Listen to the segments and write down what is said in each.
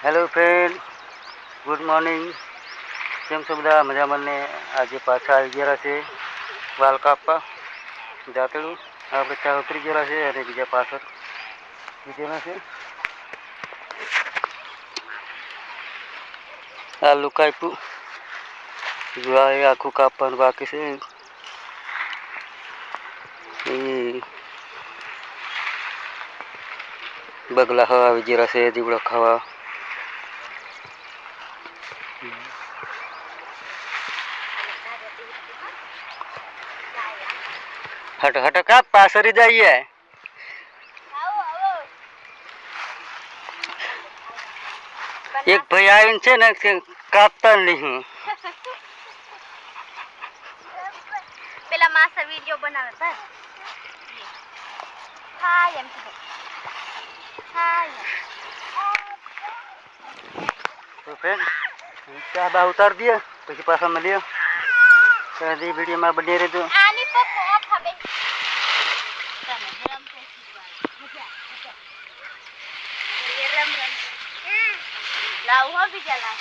Hello friend, good morning. કેમ છો બધા? મજામાં ને? આજે પાછા આવી ગયા છે વાલ કાપવા જાતેડું. આપણે ચા ઉતરી ગયા છે અને બીજા પાછળ બીજેના છે. આ લુકાઈપું જોવા આખું કાપવાનું બાકી છે. એ બગલા ખાવા આવી ગયા છે, દીવડો ખાવા. हट हट का पासरी जाइए. एक भाई आवीन छे ने कापता नहीं. પેલા માસા વિડિયો બનાવે છે. હાય એમ કે હાય. तो फ्रेंड क्या बा उतार दिया પછી પાછા મળીએ. કદી વિડિયોમાં બની રહેજો. આની પપ્પો ઓફ હવે તને રમ કે મજા એ રમ લાવ હો બીજા લાવ.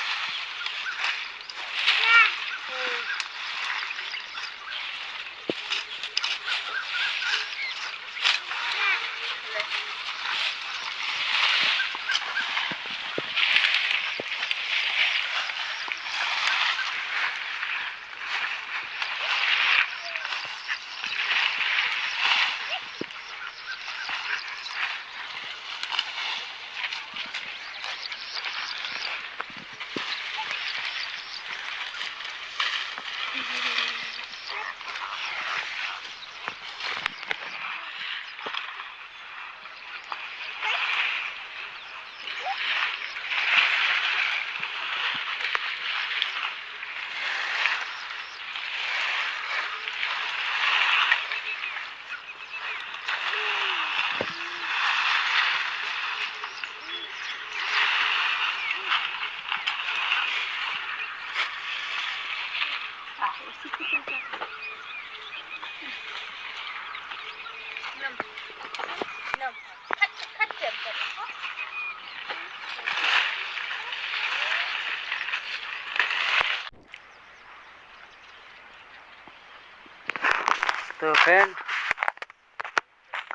તો ફ્રેન્ડ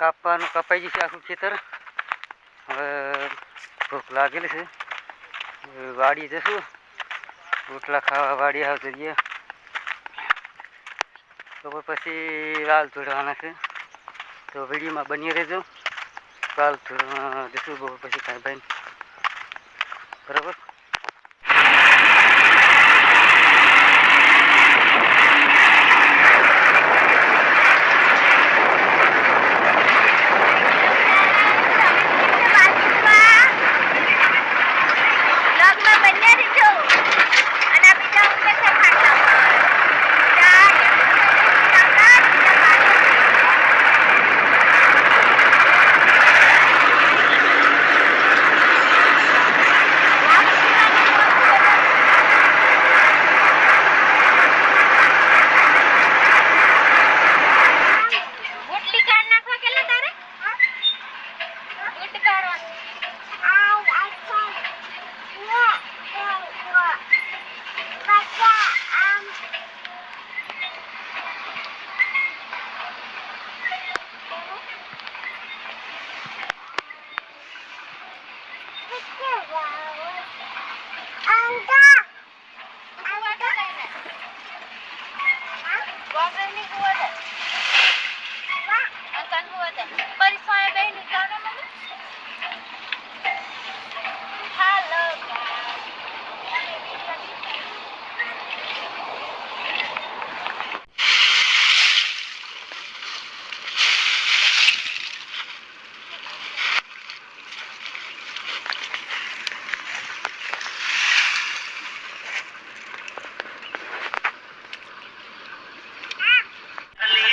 કાપવાનું કપાઈ ગયું છે આખું ખેતર. હવે ભૂખ લાગેલી છે, વાડીએ જશું રોટલા ખાવા. વાડી આવતી જઈએ તો પછી વાલ ધોડવાના છે. તો વિડીયોમાં બની રહેજો. વાલ ધોડવા જશું બહુ પછી કાંઈ ભાઈ બરાબર.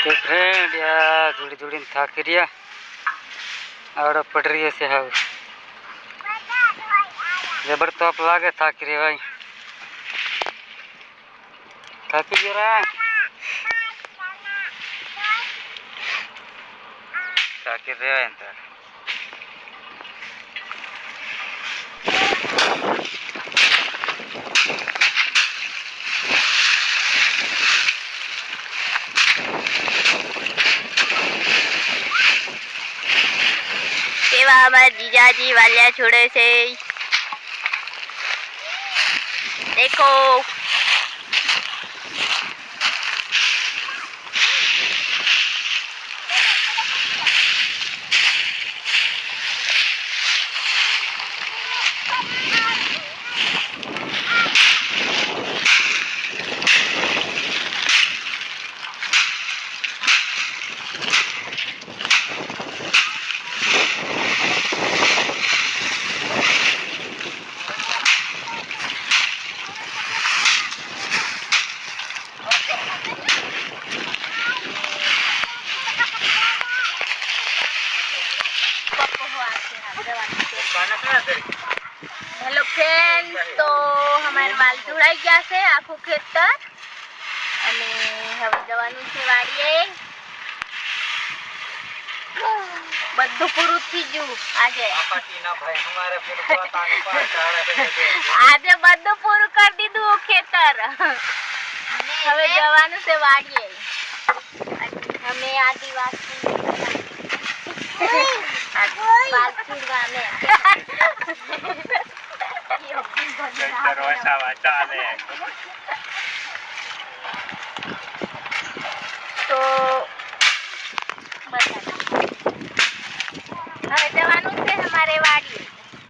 तो फ्रेंड यार जोड़ी जोड़ी थाकी रिया आवड़ा पड़ रही है हाउ जबर तोप लागे थाकी रे भाई. थाकी गया थाकी रे. हमारे जीजाजी वालिया छोड़े से देखो हेलो फ्रेंड्स, तो हमारे वाल जोड़ाई गया से आखो खेतर અને હવે જવાનું છે વાડીએ. બધું પૂરું થઈ ગયું આજે. આજે બધું પૂરું કરી દીધું ખેતર. હવે જવાનું છે વાડીએ. અમે આદિવાસી તો હવે જવાનું છે અમારે વાડી.